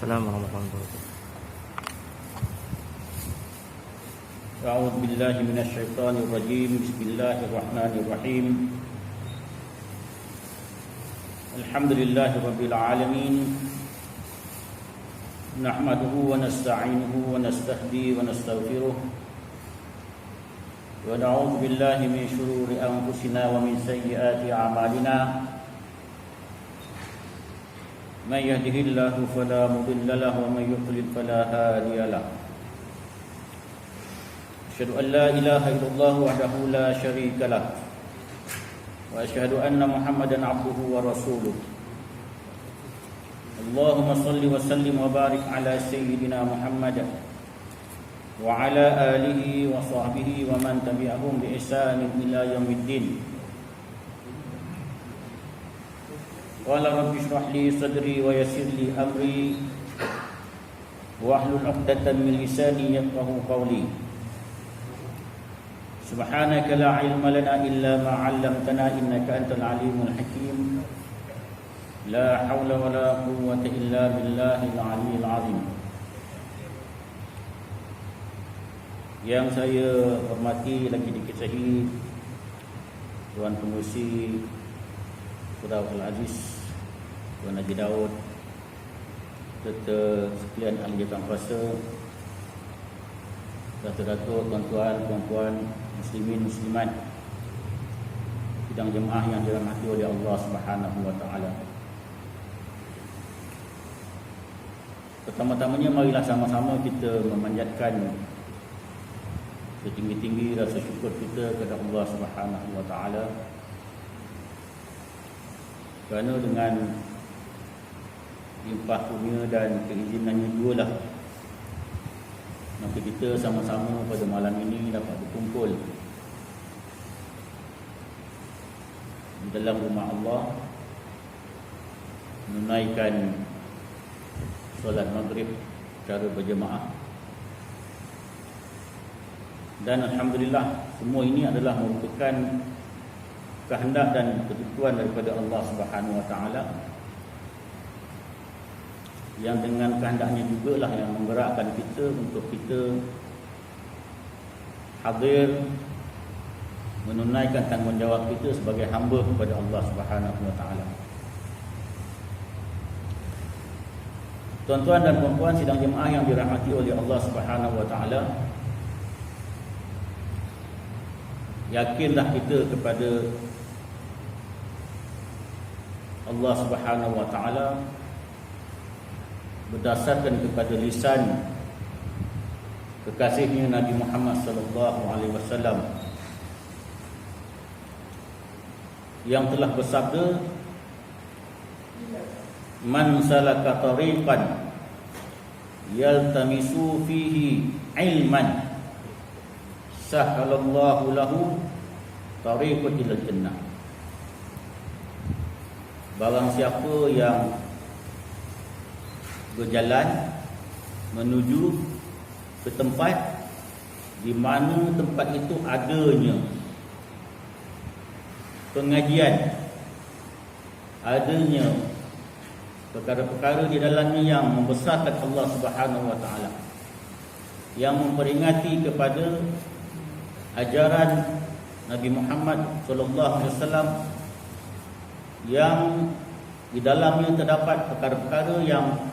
Assalamualaikum warahmatullahi wabarakatuh. A'udzu billahi minasyaitonir rajim. Bismillahirrahmanirrahim. Alhamdulillahirabbil alamin. Nahmaduhu wa nasta'inuhu wa nastahdi wa nastaghfiruh. Wa na'udzu billahi min shururi anfusina wa min sayyiati a'malina. Man yahdihillahu fala mudilla lahu wa man yudlil fala hadiya lahu. Asyhadu an la ilaha illallah wahdahu la syarika lah. Wa asyhadu anna Muhammadan abduhu wa rasuluh. Allahumma salli wa sallim wa barik ala sayyidina Muhammad wa ala alihi wa sahbihi wa man tabi'ahum bi ihsan ila yaumiddin. Qala rabbi shrah li sadri wa yassir li amri wahlul 'uqdatam min lisani yafqahu qawli. Subhanaka la ilma lana illa ma 'allamtana innaka antal alimul hakim. La haula wa la quwwata illa billahil aliyyil azim. Yang saya hormati lagi dikasihi Tuan Pengerusi Surau Al-Aziz, Tuan Haji Daud, serta sekalian ahli jawatan kuasa, datuk-datuk, tuan-tuan, puan-puan, muslimin, muslimat, sidang jemaah yang dirahmati oleh Allah Subhanahu wa taala. Pertama-tamanya marilah sama-sama kita memanjatkan setinggi-tinggi rasa syukur kita kepada Allah Subhanahu wa taala, kerana dengan limpah kurnia dan keizinannya jualah maka kita sama-sama pada malam ini dapat berkumpul di dalam rumah Allah, menunaikan solat maghrib secara berjemaah. Dan alhamdulillah, semua ini adalah merupakan kehendak dan ketentuan daripada Allah Subhanahu wa taala, yang dengan kehendaknya jugalah yang menggerakkan kita untuk kita hadir menunaikan tanggungjawab kita sebagai hamba kepada Allah Subhanahu wa taala. Tuan-tuan dan puan-puan sidang jemaah yang dirahmati oleh Allah Subhanahu wa taala, yakinlah kita kepada Allah Subhanahu wa taala berdasarkan kepada lisan kekasihnya Nabi Muhammad sallallahu alaihi wasallam yang telah bersabda, man salaka tariqan yaltamisu fihi ilman sahhalallahu lahu tariqan ilal jannah. Barang siapa yang berjalan menuju ke tempat di mana tempat itu adanya pengajian, adanya perkara-perkara di dalamnya yang membesarkan Allah Subhanahu wa taala, yang memperingati kepada ajaran Nabi Muhammad sallallahu alaihi wasallam, yang di dalamnya terdapat perkara-perkara yang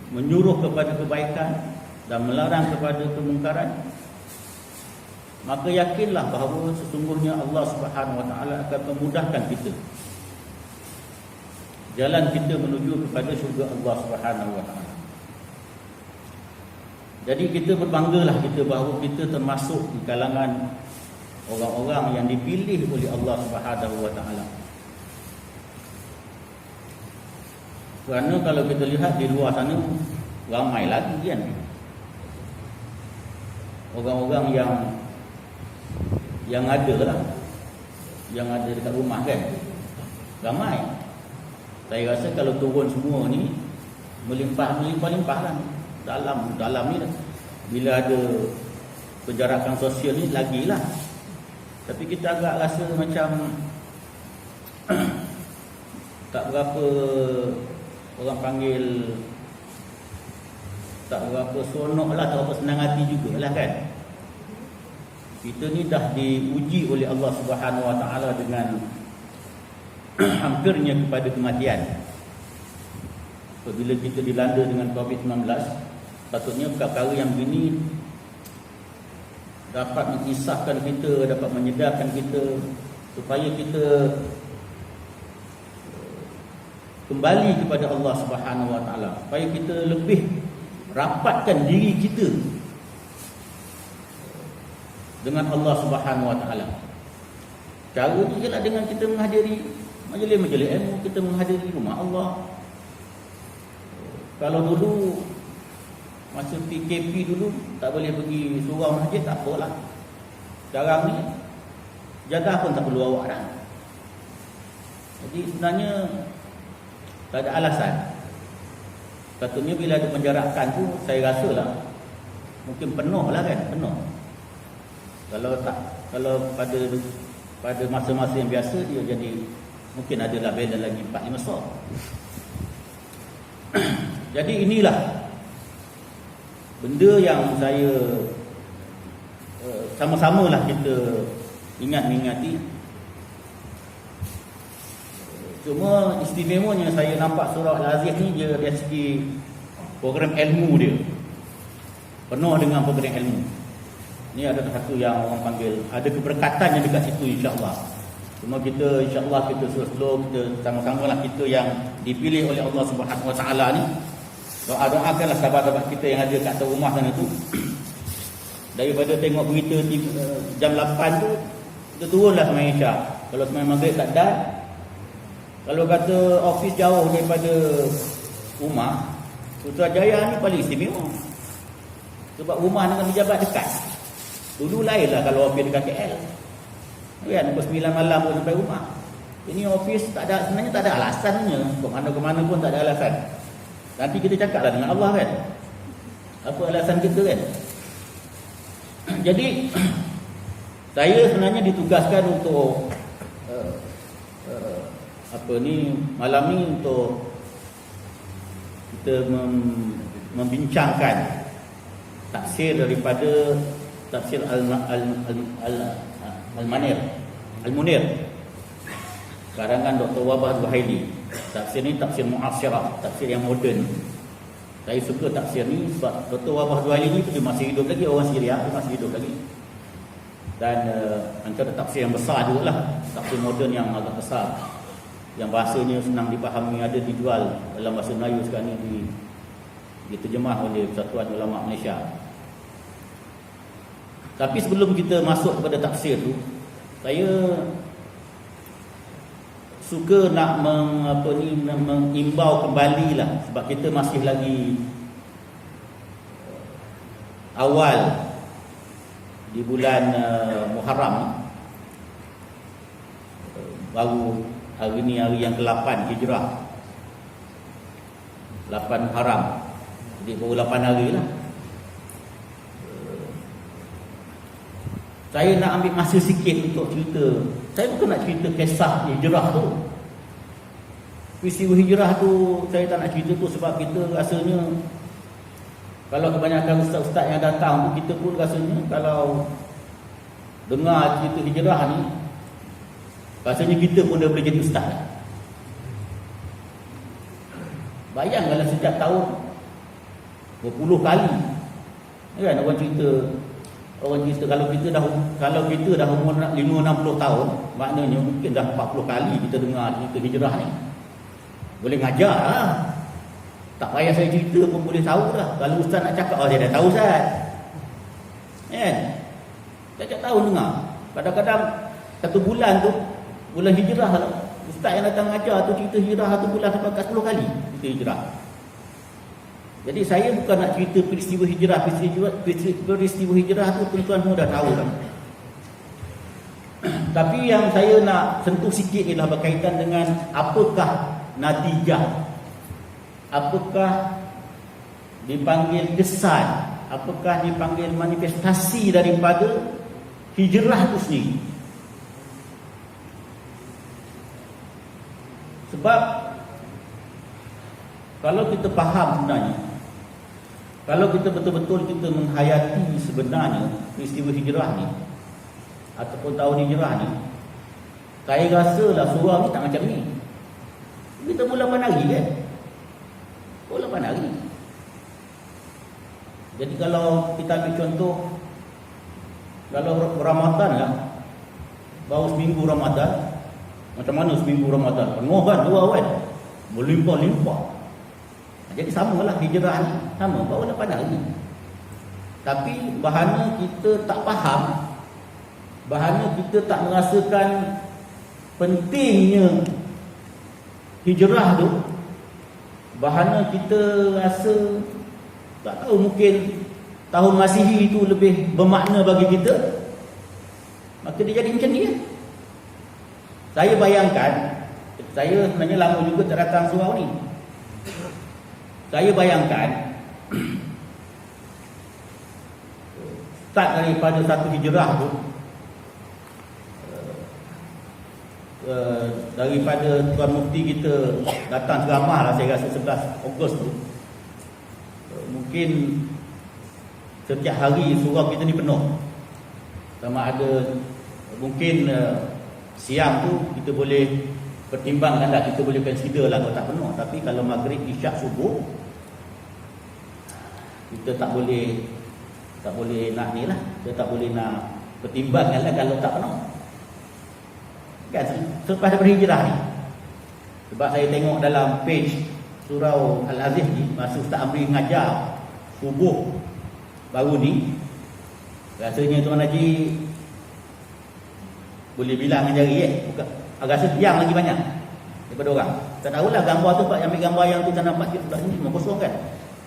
menyuruh kepada kebaikan dan melarang kepada kemungkaran, maka yakinlah bahawa sesungguhnya Allah Subhanahu wa taala akan memudahkan kita jalan kita menuju kepada syurga Allah Subhanahu wa taala. Jadi kita berbanggalah kita bahawa kita termasuk di kalangan orang-orang yang dipilih oleh Allah Subhanahu wa taala. Kerana kalau kita lihat di luar sana ramai lagi kan orang-orang yang ada lah, yang ada dekat rumah kan, ramai. Saya rasa kalau turun semua ni melimpah lah dalam ni dah. Bila ada penjarakan sosial ni lagilah. Tapi kita agak rasa macam tak berapa orang orang panggil tak berapa seronok lah, tak berapa senang hati jugalah kan. Kita ni dah diuji oleh Allah Subhanahu Wa Taala dengan hampirnya kepada kematian. Apabila kita dilanda dengan COVID-19, patutnya perkara yang begini dapat mengisahkan kita, dapat menyedarkan kita supaya kita kembali kepada Allah Subhanahu Wa Taala, supaya kita lebih rapatkan diri kita dengan Allah Subhanahu Wa Taala. Cara ni ialah dengan kita menghadiri majlis-majlis ilmu, kita menghadiri rumah Allah. Kalau dulu masa PKP dulu tak boleh pergi surau masjid, tak apalah. Sekarang ni jadah pun tak perlu awak dah. Jadi sebenarnya tak ada alasan. Patutnya bila ada penjarakan tu, saya rasa lah mungkin penuh lah kan, penuh. Kalau pada masa-masa yang biasa dia jadi mungkin ada label lagi 4-5 sok. Jadi inilah benda yang saya sama-samalah kita ingat-ingati. Cuma istimewanya saya nampak surah Al-Aziz ni dia dari segi program ilmu dia penuh dengan program ilmu. Ini ada satu yang orang panggil ada keberkatan yang dekat situ, insya-Allah. Cuma kita insya-Allah kita slow kita sama-samalah kita yang dipilih oleh Allah Subhanahu Wa Taala ni. Doa-doakanlah sahabat-sahabat kita yang ada kat atas rumah sana tu. Daripada tengok berita jam 8 tu, kita turunlah sembahyang Isyak. Kalau sembahyang Maghrib tak dan, kalau kata office jauh daripada rumah, Putrajaya ni paling istimewa. Sebab rumah dengan pejabat dekat. Dulu lain lah kalau office dekat KL. Kan, pukul 9 malam pun sampai rumah. Ini office tak ada, sebenarnya tak ada alasannya. Ke mana-mana pun tak ada alasan. Nanti kita cakaplah dengan Allah kan, apa alasan kita kan. Jadi saya sebenarnya ditugaskan untuk malam ni untuk kita membincangkan tafsir daripada tafsir Al-Munir karangan Dr. Wahbah Zuhaili. Tafsir ni tafsir mu'asyirah, tafsir yang moden. Saya suka tafsir ni sebab Dr. Wahbah Zuhaili ni dia masih hidup lagi, orang Syria dia masih hidup lagi. Dan antara tafsir yang besar juga lah, tafsir moden yang agak besar, yang bahasanya senang dipahami, ada dijual dalam bahasa Melayu sekarang ni, diterjemah oleh Persatuan Ulama Malaysia. Tapi sebelum kita masuk kepada tafsir tu, saya suka nak mengimbau kembali lah, sebab kita masih lagi awal di bulan Muharram. Baru hari ni hari yang ke-8 Hijrah, 8 Muharram. Jadi baru 8 hari lah. Saya nak ambil masa sikit untuk cerita. Saya bukan nak cerita kisah hijrah tu. Peristiwa hijrah tu saya tak nak cerita tu sebab kita rasanya, kalau kebanyakan ustaz-ustaz yang datang tu, kita pun rasanya kalau dengar cerita hijrah ni, rasanya kita pun dah boleh jadi ustaz. Bayangkanlah setiap tahun berpuluh kali kan orang cerita kalau kita dah umur 50-60 tahun, maknanya mungkin dah 40 kali kita dengar cerita hijrah ni. Boleh ngajar lah. Tak payah saya cerita pun boleh tahu dah. Kalau ustaz nak cakap, saya dah tahu ustaz. Kan? Setiap tahun dengar. Kadang-kadang satu bulan tu, bulan hijrah lah, ustaz yang datang ngajar tu cerita hijrah satu bulan sampai 10 kali cerita hijrah. Jadi saya bukan nak cerita peristiwa hijrah tu tuan-tuan semua dah tahu kan. Tapi yang saya nak sentuh sikit ialah berkaitan dengan apakah natijah, apakah dipanggil kesan, apakah dipanggil manifestasi daripada hijrah itu sendiri. Sebab kalau kita faham sebenarnya, kalau kita betul-betul kita menghayati sebenarnya peristiwa hijrah ni ataupun tahun hijrah ni, saya rasalah surau ni tak macam ni. Kita mula 8 hari kan? Mula 8 hari. Jadi kalau kita ambil contoh, kalau Ramadan lah, baru seminggu Ramadan, macam mana seminggu Ramadan? Penuh kan, luar kan? Melimpah-limpah. Jadi samalah hijrah ni, sama, baru 8 hari. Tapi bahana kita tak faham, bahana kita tak merasakan pentingnya hijrah tu, bahana kita rasa tak tahu, mungkin tahun Masihi itu lebih bermakna bagi kita, maka dia jadi macam ni ya. Saya bayangkan, saya sebenarnya lama juga tak datang surau ni. Saya bayangkan start daripada satu hijrah tu, daripada Tuan Mufti kita datang ceramah lah, saya rasa 11 Ogos tu, mungkin setiap hari surau kita ni penuh. Sama ada mungkin siang tu kita boleh pertimbangkan lah, kita boleh consider lah kalau tak penuh. Tapi kalau maghrib, isyak, subuh, kita tak boleh nak ni lah, kita tak boleh nak pertimbangkan lah kalau tak penuh kan, selepas daripada hijrah ni. Sebab saya tengok dalam page surau Al-Aziz ni, masa Ustaz Amri mengajar subuh baru ni, rasanya Tuan Haji boleh bilang dengan jari rasa tiang lagi banyak daripada orang. Tak tahulah gambar tu, Pak, ambil gambar yang tu tak nampak di sebelah sini, memang kosong kan,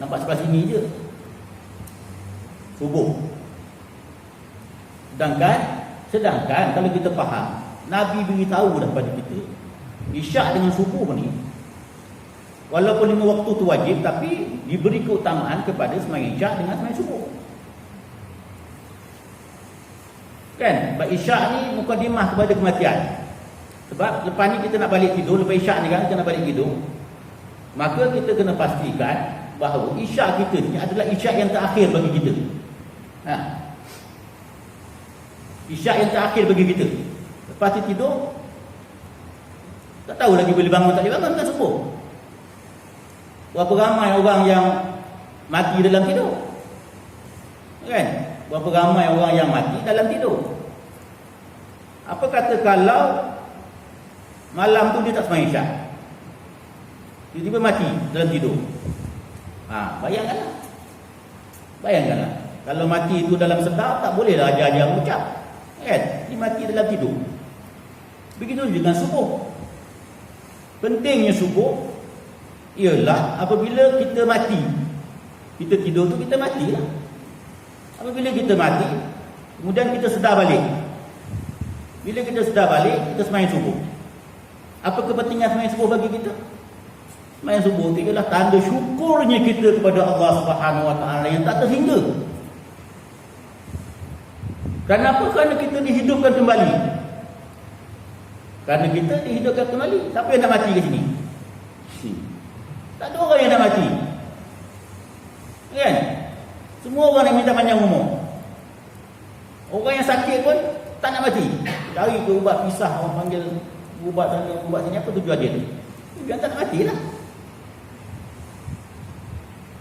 nampak sebelah sini je subuh. Sedangkan kalau kita faham, Nabi beritahu dah pada kita, isyak dengan subuh ni walaupun 5 waktu tu wajib, tapi diberi keutamaan kepada sembahyang isyak dengan sembahyang subuh kan. Sebab isyak ni mukadimah kepada kematian. Sebab lepas ni kita nak balik tidur, lepas isyak ni kan kita nak balik tidur, maka kita kena pastikan bahawa isyak kita ni adalah isyak yang terakhir bagi kita. Isyak yang terakhir bagi kita. Lepas tu tidur, tak tahu lagi boleh bangun tak boleh bangun kan subuh. Berapa ramai orang yang mati dalam tidur kan? Berapa ramai orang yang mati dalam tidur. Apa kata kalau malam tu dia tak sembahyang isyak, tiba-tiba mati dalam tidur? Bayangkanlah kalau mati itu dalam sedar, tak bolehlah ajar-ajar mengucap kan? Dia mati dalam tidur. Begitu juga dengan subuh. Pentingnya subuh ialah apabila kita mati, kita tidur tu kita matilah. Apabila kita mati, kemudian kita sedar balik. Bila kita sedar balik, kita sembahyang subuh. Apa kepentingan sembahyang subuh bagi kita? Sembahyang subuh itu ialah tanda syukurnya kita kepada Allah Subhanahu Wa Taala yang tak terhingga. Kenapa? Kerana kita dihidupkan kembali. Kerana kita dihidupkan kembali. Siapa yang nak mati ke sini? Tak ada orang yang nak mati kan? Semua orang nak minta panjang umur. Orang yang sakit pun tak nak mati, cari ke ubat pisah, orang panggil ubat sana, ubat sini, apa tujuan dia tu? Tujuan tak nak mati lah.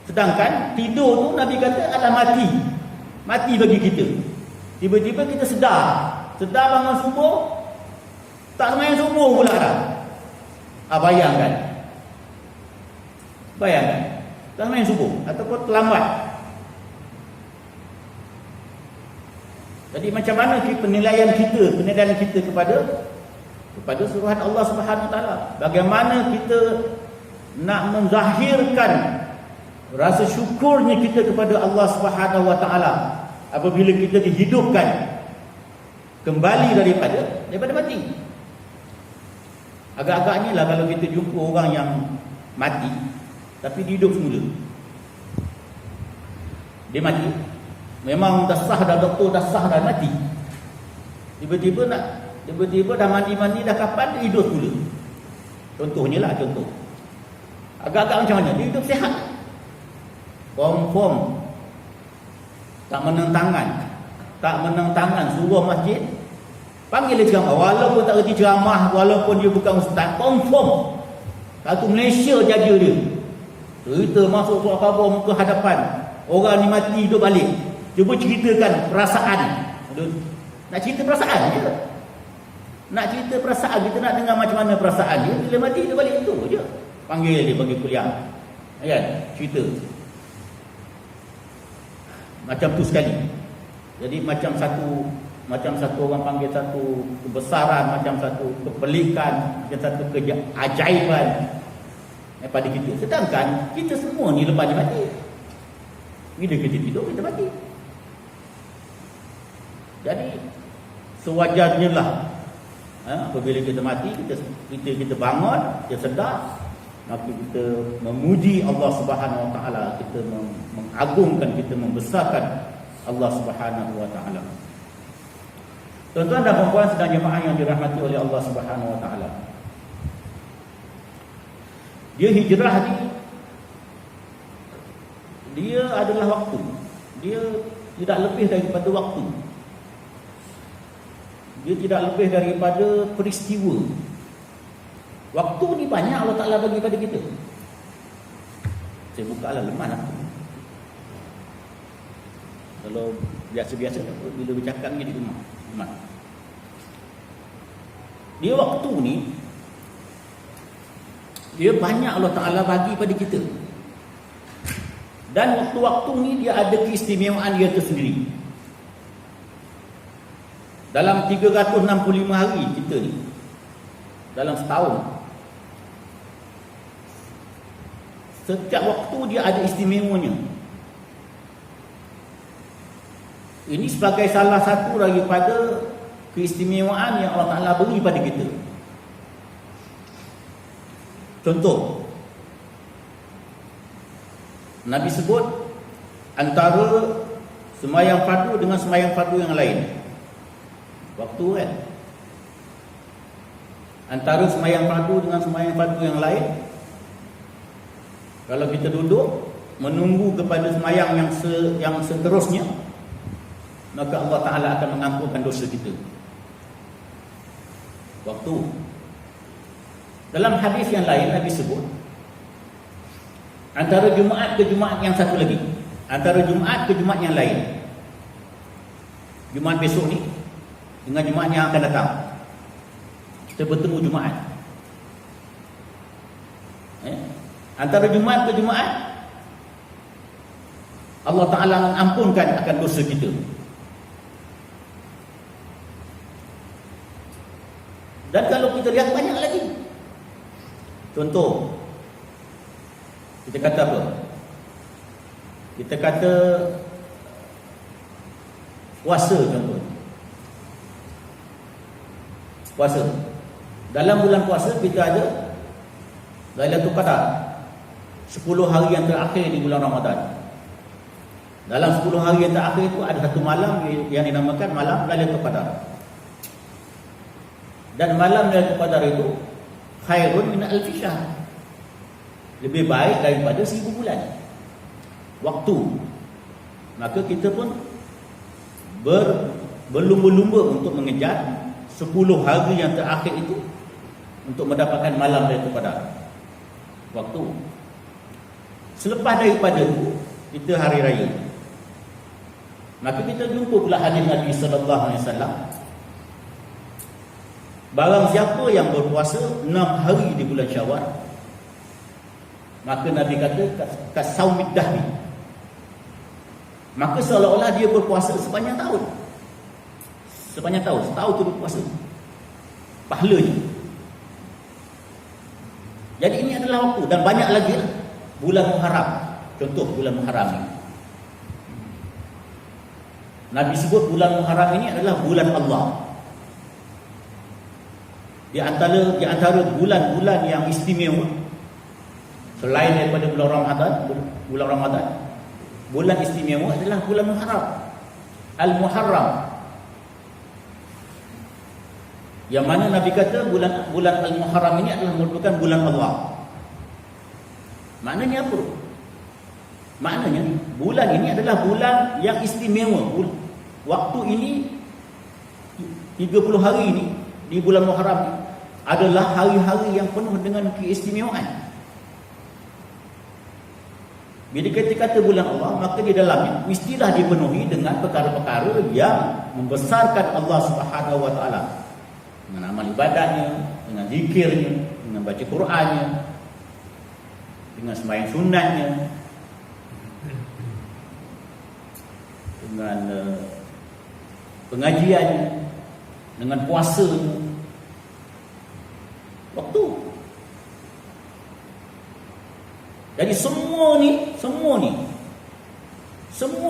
Sedangkan tidur tu Nabi kata adalah mati bagi kita. Tiba-tiba kita sedar bangun subuh, tak sembahyang subuh pula dah. Bayangkan tak sembahyang subuh ataupun terlambat. Jadi macam mana penilaian kita kepada suruhan Allah Subhanahu Wa Taala? Bagaimana kita nak menzahirkan rasa syukurnya kita kepada Allah Subhanahu Wa Taala apabila kita dihidupkan kembali daripada mati. Agak-agaknya lah kalau kita jumpa orang yang mati tapi dia hidup semula. Dia mati, memang dah sah dah, doktor dah sah dah mati. Tiba-tiba dah mandi-mandi dah kapan dia hidup semula. Contoh. Agak-agak macam mana? Dia hidup sihat. Confirm. Tak menang tangan suruh masjid. Panggil dia ceramah. Walaupun tak reti ceramah, walaupun dia bukan ustaz, confirm. Satu Malaysia jaga dia. Cerita masuk surat khabar muka hadapan. Orang ni mati hidup balik. Cuba ceritakan perasaan. Nak cerita perasaan je. Nak cerita perasaan, kita nak dengar macam mana perasaan dia. Bila mati hidup balik itu je. Panggil dia bagi kuliah. Kan? Cerita. Macam tu sekali. Jadi macam satu orang panggil satu kebesaran, macam satu kepelikan, macam satu keajaiban daripada kita. Sedangkan kita semua ni lepas ni mati. Bila kita tidur, kita mati. Jadi sewajarnya lah apabila kita mati, kita bangun, kita sedar, maka kita memuji Allah Subhanahu Wa Taala, kita mengagungkan, kita membesarkan Allah Subhanahu Wa Taala. Tuan-tuan dan puan-puan sedang jemaah yang dirahmati oleh Allah Subhanahu Wa Taala. Dia hijrah ni, dia adalah waktu. Dia tidak lebih daripada waktu. Dia tidak lebih daripada peristiwa. Waktu ni banyak Allah Ta'ala bagi pada kita. Saya buka lah lemah aku. Kalau biasa-biasa bila bercakap ni di rumah. Dia waktu ni, dia banyak Allah Ta'ala bagi pada kita. Dan waktu-waktu ni dia ada keistimewaan dia tersendiri. Dalam 365 hari kita ni, dalam setahun, setiap waktu dia ada istimewanya. Ini sebagai salah satu daripada keistimewaan yang Allah Ta'ala beri pada kita. Contoh, Nabi sebut antara sembahyang fardu dengan sembahyang fardu yang lain. Waktu kan? Antara sembahyang fardu dengan sembahyang fardu yang lain, kalau kita duduk menunggu kepada sembahyang yang seterusnya, maka Allah Ta'ala akan mengampunkan dosa kita. Waktu. Dalam hadis yang lain Nabi sebut antara Jumaat ke Jumaat yang satu lagi, antara Jumaat ke Jumaat yang lain, Jumaat besok ni dengan Jumaat yang akan datang, kita bertemu Jumaat. Antara Jumaat ke Jumaat, Allah Ta'ala mengampunkan akan dosa kita. Dan kalau kita lihat banyak lagi. Contoh, kita kata apa? Kita kata puasa contoh. Puasa. Dalam bulan puasa kita ada Lailatul Qadar, 10 hari yang terakhir di bulan Ramadan. Dalam 10 hari yang terakhir itu ada satu malam yang dinamakan malam Lailatul Qadar. Dan malam Lailatul Qadar itu khairun min alfi syahr. Lebih baik daripada 1000 bulan. Waktu. Maka kita pun berlumba-lumba untuk mengejar 10 hari yang terakhir itu untuk mendapatkan malam Lailatul Qadar. Waktu. Selepas daripada itu kita hari raya. Maka kita jumpa pula hadis Nabi sallallahu alaihi wasallam. Barang siapa yang berpuasa 6 hari di bulan Syawal, maka Nabi kata kasaumid dahri. Maka seolah-olah dia berpuasa sepanjang tahun. Sepanjang tahun, setahun tu berpuasa. Pahalanya. Jadi ini adalah waktu. Dan banyak lagi bulan Muharram. Contoh bulan Muharram ini, Nabi sebut bulan Muharram ini adalah bulan Allah. Di antara bulan-bulan yang istimewa selain daripada bulan Ramadan, bulan istimewa adalah bulan Muharram. Al-Muharram. Yang mana Nabi kata bulan Al-Muharram ini adalah merupakan bulan Allah. Maknanya apa? Maknanya bulan ini adalah bulan yang istimewa. Waktu ini 30 hari ini di bulan Muharram ini adalah hari-hari yang penuh dengan keistimewaan. Bila kita kata bulan Allah, maka di dalamnya mestilah dipenuhi dengan perkara-perkara yang membesarkan Allah Subhanahu wa taala. Dengan amal ibadahnya, dengan zikirnya, dengan baca Qurannya, dengan sembahyang sunatnya, dengan pengajiannya, dengan puasanya. Waktu. Jadi semua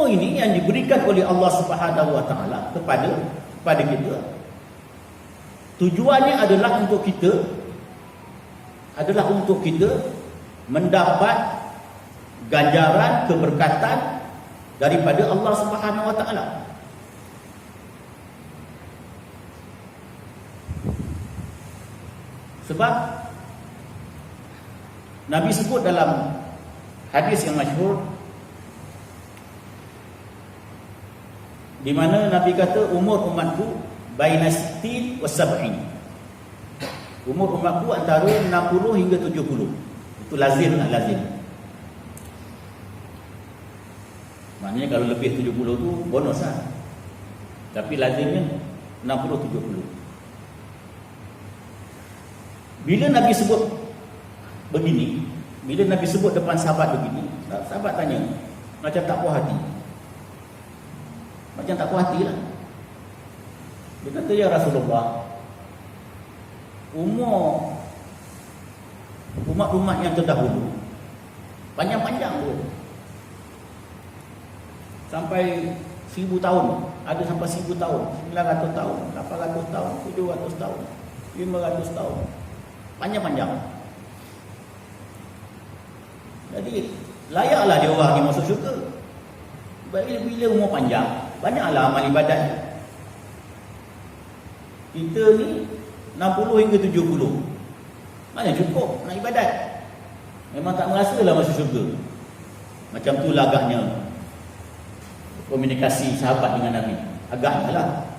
ini yang diberikan oleh Allah Subhanahu wa taala kepada kita, tujuannya adalah untuk kita mendapat ganjaran keberkatan daripada Allah Subhanahu wa taala. Sebab Nabi sebut dalam hadis yang masyhur, di mana Nabi kata umur umatku baina 60 wa 70. Umur umatku antara 60 hingga 70. Itu lazim. Maknanya kalau lebih 70 tu bonus lah. Tapi lazimnya 60-70. Bila Nabi sebut begini, bila Nabi sebut depan sahabat begini, sahabat tanya, macam tak puas hati. Macam tak puas hati lah. Dia kata, ya Rasulullah, umur umat-umat yang terdahulu panjang-panjang tu, sampai 1000 tahun, ada sampai 1000 tahun, 900 tahun, 800 tahun, 700 tahun, 500 tahun, panjang-panjang. Jadi layaklah dia orang ni masuk syurga. Bila umur panjang, banyaklah amal ibadat. Kita ni 60 hingga 70, mana cukup nak ibadat. Memang tak merasalah masuk syurga. Macam tu lah agaknya komunikasi sahabat dengan Nabi. Agaknya lah.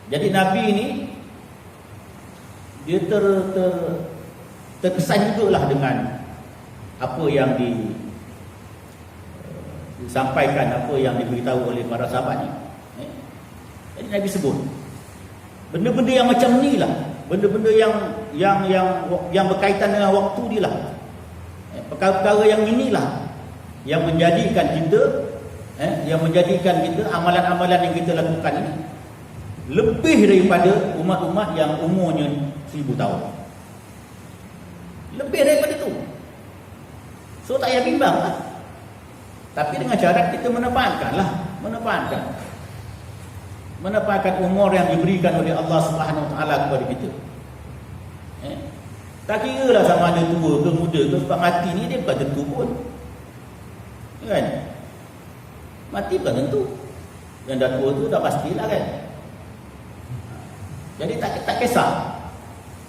Jadi Nabi ni dia terkesan jugalah dengan apa yang disampaikan, apa yang diberitahu oleh para sahabat ni. Jadi Nabi sebut benda-benda yang macam ni lah, benda-benda yang berkaitan dengan waktu ni lah, perkara-perkara yang inilah yang menjadikan kita amalan-amalan yang kita lakukan ini lebih daripada umat-umat yang umurnya 1000 tahun. Lebih daripada itu. So tak payah bimbang lah. Tapi dengan syarat kita menempatkan umur yang diberikan oleh Allah Subhanahu Wa Taala kepada kita. Tak kira lah sama ada tua ke muda ke, sebab mati ni dia bukan tentu pun. Kan? Mati bukan tentu. Yang dah tua tu dah pastilah kan. Jadi tak kisah.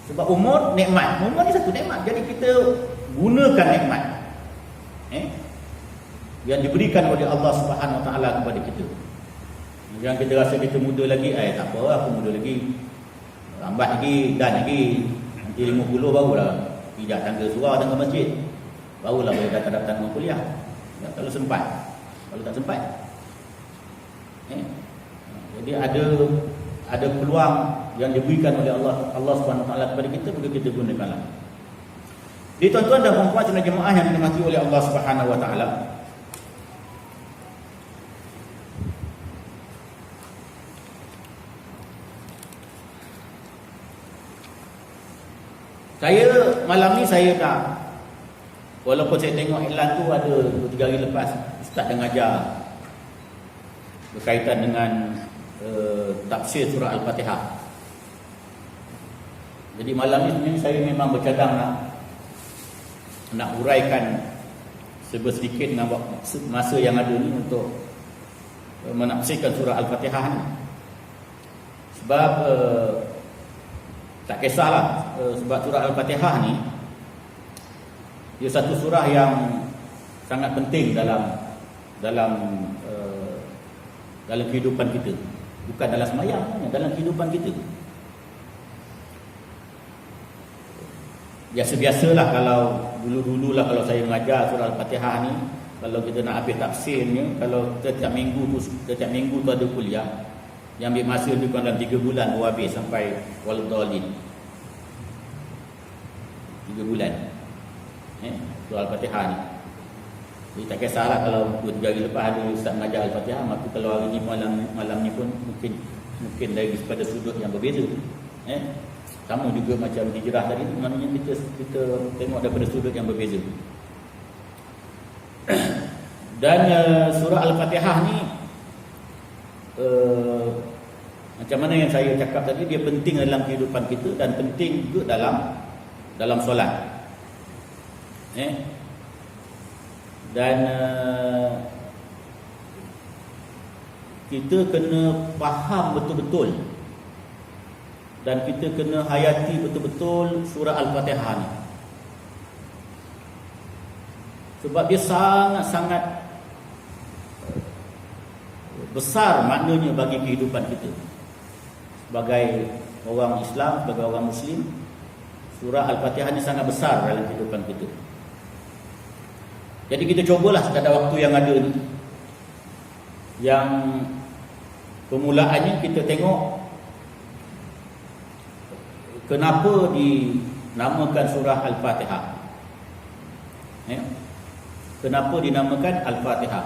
Sebab umur nikmat. Umur ni satu nikmat. Jadi kita gunakan nikmat yang diberikan oleh Allah Subhanahu Wa Taala kepada kita. Jangan kita rasa kita muda lagi, tak apa, aku muda lagi, lambat lagi, dan lagi, nanti 50 barulah pijak tangga surau tangga masjid, barulah boleh datang kuliah. Kalau sempat, kalau tak sempat. Jadi ada peluang yang diberikan oleh Allah Subhanahu Wa Taala kepada kita, maka kita gunakanlah. Jadi tuan-tuan dan puan-puan jemaah jemaah yang dirahmati oleh Allah Subhanahu Wa Taala, saya malam ni saya tak, walaupun saya tengok iklan tu ada 2-3 hari lepas Ustaz dah ngajar berkaitan dengan tafsir surah Al-Fatihah. Jadi malam ni saya memang bercadang nak uraikan sedikit dengan masa yang ada ni untuk menafsirkan surah Al-Fatihah ni. Sebab tak kisahlah, sebab surah Al-Fatihah ni Dia satu surah yang sangat penting dalam kehidupan kita. Bukan dalam sembahyang, dalam kehidupan kita. Biasa-biasalah kalau dulu-dululah kalau saya mengajar surah Al-Fatihah ni, kalau kita nak habis tafsirnya, kalau setiap minggu tu ada kuliah yang ambil masa lebih kurang dalam 3 bulan baru habis sampai Waladhdallin. 3 bulan. Surah Al-Fatihah ni. Jadi tak kisahlah kalau 2-3 hari lepas ada ustaz mengajar Al-Fatihah, maka kalau hari ni malam ni pun mungkin dari pada sudut yang berbeza. Sama juga macam hijrah tadi, maknanya kita tengok daripada sudut yang berbeza. Dan surah Al-Fatihah ni macam mana yang saya cakap tadi, dia penting dalam kehidupan kita dan penting juga dalam solat. Dan kita kena faham betul-betul dan kita kena hayati betul-betul surah Al-Fatihah ni. Sebab dia sangat-sangat besar maknanya bagi kehidupan kita. Sebagai orang Islam, sebagai orang Muslim, surah Al-Fatihah ni sangat besar dalam kehidupan kita. Jadi kita cubalah sekadar waktu yang ada ni, yang permulaannya kita tengok kenapa dinamakan surah Al-Fatihah. Kenapa dinamakan Al-Fatihah?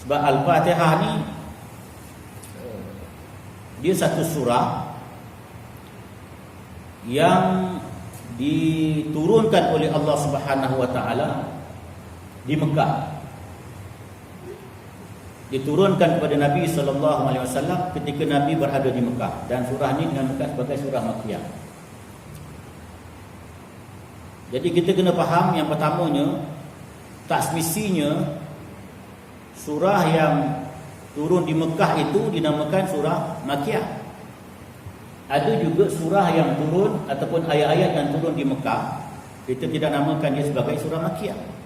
Sebab Al-Fatihah ni dia satu surah yang diturunkan oleh Allah Subhanahu Wa Taala di Mekah. Diturunkan kepada Nabi SAW ketika Nabi berada di Mekah, dan surah ini dinamakan sebagai surah Makkiyah. Jadi kita kena faham yang pertamanya, tak semestinya surah yang turun di Mekah itu dinamakan surah Makkiyah. Ada juga surah yang turun ataupun ayat-ayat yang turun di Mekah, kita tidak namakan dia sebagai surah Makkiyah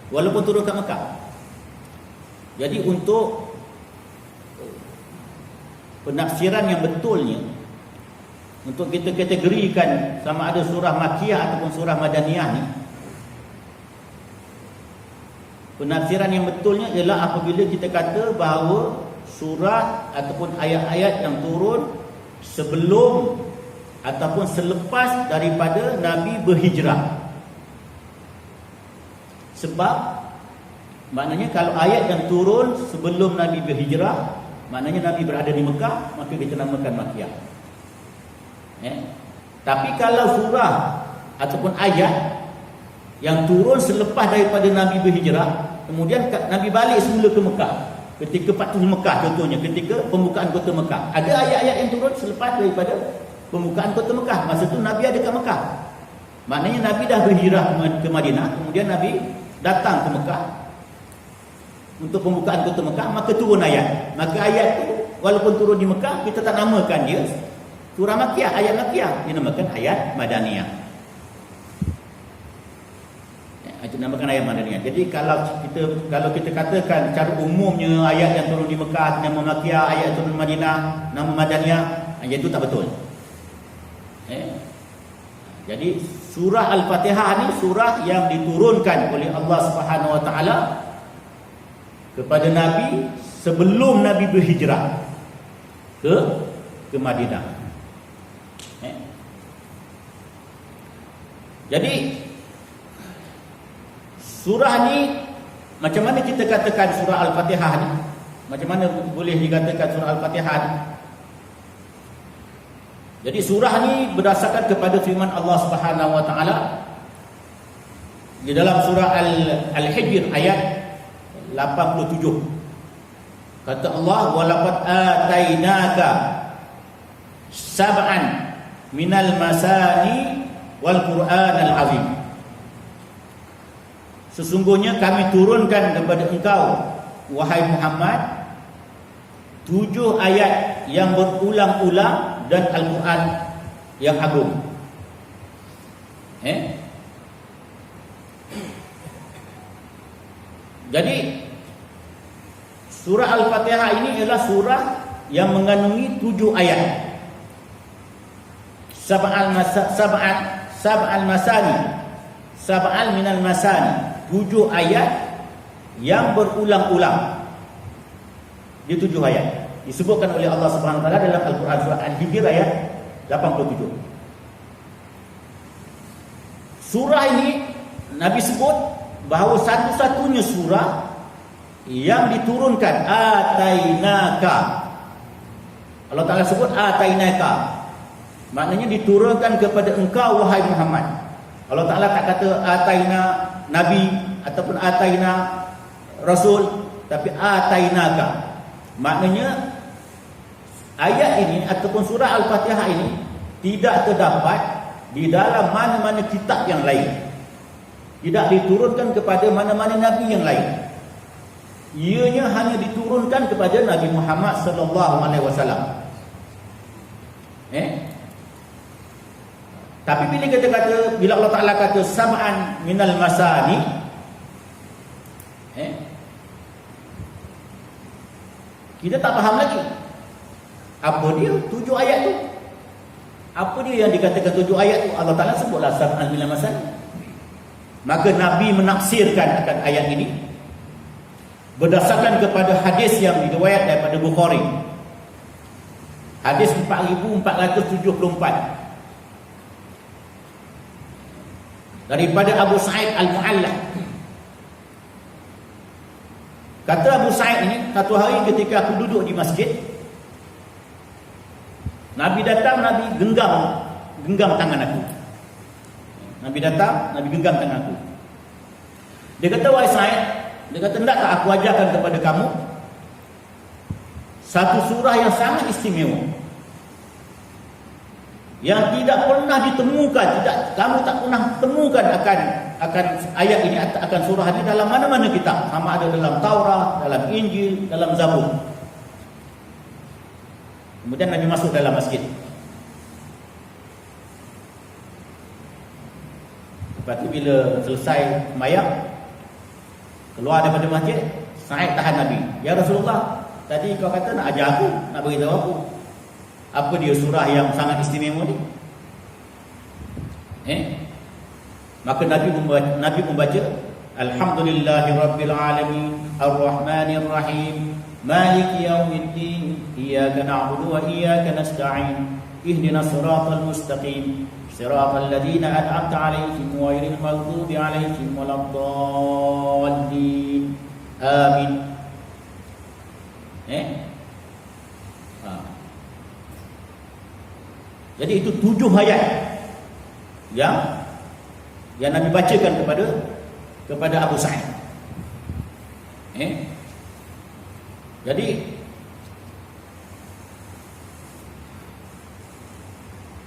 walaupun turun ke Mekah. Jadi untuk penafsiran yang betulnya, untuk kita kategorikan sama ada surah Makkiyah ataupun surah Madaniyah ni, penafsiran yang betulnya ialah apabila kita kata bahawa surah ataupun ayat-ayat yang turun sebelum ataupun selepas daripada Nabi berhijrah. Sebab maknanya kalau ayat yang turun sebelum Nabi berhijrah, maknanya Nabi berada di Mekah, maka kita namakan Makkiyah. Tapi kalau surah ataupun ayat yang turun selepas daripada Nabi berhijrah, kemudian Nabi balik semula ke Mekah, ketika Fathu Mekah contohnya, ketika pembukaan kota Mekah, ada ayat-ayat yang turun selepas daripada pembukaan kota Mekah. Masa tu Nabi ada kat Mekah, maknanya Nabi dah berhijrah ke Madinah, kemudian Nabi datang ke Mekah untuk pembukaan kota Mekah, maka turun ayat. Maka ayat tu walaupun turun di Mekah, kita tak namakan dia surah Makkiyah, ayat Makkiyah, dinamakan ayat Madaniyah. Dinamakan ayat Madaniyah. Jadi kalau kita katakan cara umumnya ayat yang turun di Mekah nama Makkiyah, ayat yang turun di Madinah nama Madaniyah, itu tak betul. Jadi surah Al-Fatihah ni surah yang diturunkan oleh Allah Subhanahu Wa Taala kepada Nabi sebelum Nabi berhijrah ke Madinah. Jadi surah ni, macam mana kita katakan surah Al-Fatihah ni? Macam mana boleh dikatakan surah Al-Fatihah ni? Jadi surah ni berdasarkan kepada firman Allah Subhanahu Wa Taala di dalam surah Al-Hijr ayat 87. Kata Allah, walaqad atainaka sab'an minal masani wal Qur'anal azim. Sesungguhnya kami turunkan kepada engkau wahai Muhammad 7 ayat yang berulang-ulang dan Al-Quran yang agung. Jadi surah Al-Fatihah ini ialah surah yang mengandungi 7 ayat. Sab'al masani, sab'al minal masani, 7 ayat yang berulang-ulang. Di 7 ayat disebutkan oleh Allah Subhanahu wa taala dalam Al-Quran surah Al-Hijr ayat 87. Surah ini Nabi sebut bahawa satu-satunya surah yang diturunkan atainaka. Allah Ta'ala sebut atainaka, maknanya diturunkan kepada engkau wahai Muhammad. Allah Ta'ala tak kata ataina Nabi ataupun ataina Rasul, tapi atainaka. Maknanya ayat ini ataupun surah Al-Fatihah ini tidak terdapat di dalam mana-mana kitab yang lain. Tidak diturunkan kepada mana-mana Nabi yang lain. Ianya hanya diturunkan kepada Nabi Muhammad sallallahu alaihi wasallam. Tapi bila Allah Ta'ala kata sab'an minal masani, kita tak faham lagi apa dia 7 ayat tu. Apa dia yang dikatakan 7 ayat tu? Allah Ta'ala sebutlah sab'an minal masani. Maka Nabi menafsirkan akan ayat ini berdasarkan kepada hadis yang diriwayat daripada Bukhari. Hadis 4474 daripada Abu Sa'id Al-Mu'alla. Kata Abu Sa'id ini, satu hari ketika aku duduk di masjid, Nabi datang, Nabi genggam tangan aku. Nabi datang, Nabi genggam tangan aku. Dia kata, wahai Sa'id, dia kata, hendakkah aku ajarkan kepada kamu satu surah yang sangat istimewa, yang tidak pernah ditemukan, kamu tak pernah temukan akan ayat ini, akan surah ini dalam mana-mana kitab, sama ada dalam Taurat, dalam Injil, dalam Zabur. Kemudian Nabi masuk dalam masjid. Lepas tu bila selesai sembahyang, keluar daripada masjid, Sa'id tahan Nabi. Ya Rasulullah, tadi kau kata nak ajar aku, nak beritahu aku, apa dia surah yang sangat istimewa ni? Maka Nabi membaca Alhamdulillahirabbil alamin arrahmanir rahim maliki yaumiddin iyyaka na'budu wa iyyaka nasta'in ihdinas siratal mustaqim siratal ladzina an'amta 'alaihim ghairil maghdubi 'alaihim waladdallin. Amin. Jadi itu 7 ayat yang Nabi bacakan kepada Abu Sa'id. Jadi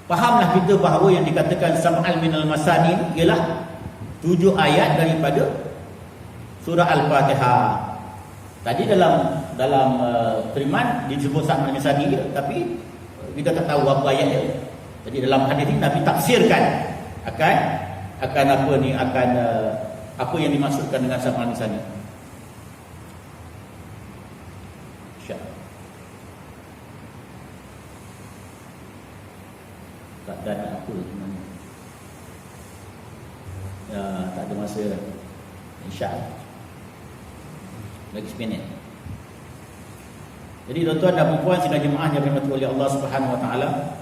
fahamlah kita bahawa yang dikatakan sab'al minal masani ialah 7 ayat daripada surah Al-Fatihah. Tadi dalam firman disebut sab'al masani, tapi kita tak tahu apa ayat dia. Jadi dalam hadis ini Nabi tafsirkan akan apa ni, akan apa yang dimaksudkan dengan sab'al masani. Tak ada apa mana. Ya, tak ada masa. Insya-Allah. Lagi seminit. Jadi tuan-tuan dan puan sidang jemaah yang dirahmati oleh Allah Subhanahu wa taala,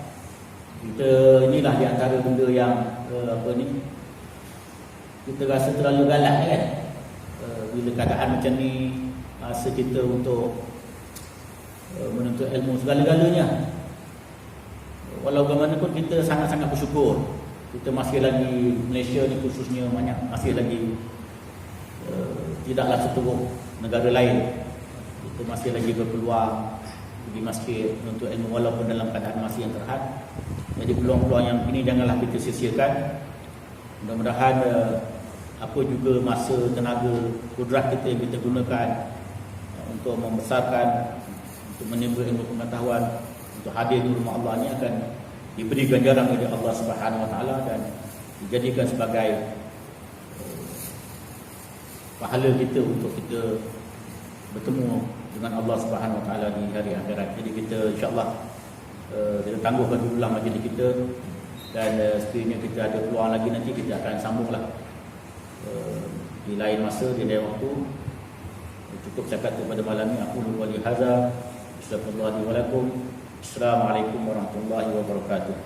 kita inilah di antara benda yang kita rasa terlalu galak kan. Bila keadaan macam ni, masa kita untuk menuntut ilmu segala-galanya. Walau bagaimanapun kita sangat-sangat bersyukur. Kita masih lagi, Malaysia ni khususnya masih lagi tidaklah seteruk negara lain. Kita masih lagi berpeluang pergi masjid menuntut ilmu walaupun dalam keadaan masih yang terhad. Jadi peluang-peluang yang ini janganlah kita sia-siakan. Mudah-mudahan apa juga masa, tenaga, kudrat kita yang kita gunakan untuk membesarkan, untuk menimba ilmu pengetahuan, untuk hadir di rumah Allah ini akan diberi ganjaran oleh Allah Subhanahu wa taala dan dijadikan sebagai pahala kita untuk kita bertemu dengan Allah Subhanahu Wa Taala di hari akhirat. Jadi kita insya-Allah kita tangguhkan dulu majlis kita, dan sekiranya kita ada peluang lagi nanti kita akan sambunglah di lain masa, di lain waktu. Cukup cakap pada malam ini. Aku lupa li hadza, astagfirullahaladzim wa lakum. Assalamualaikum warahmatullahi wabarakatuh.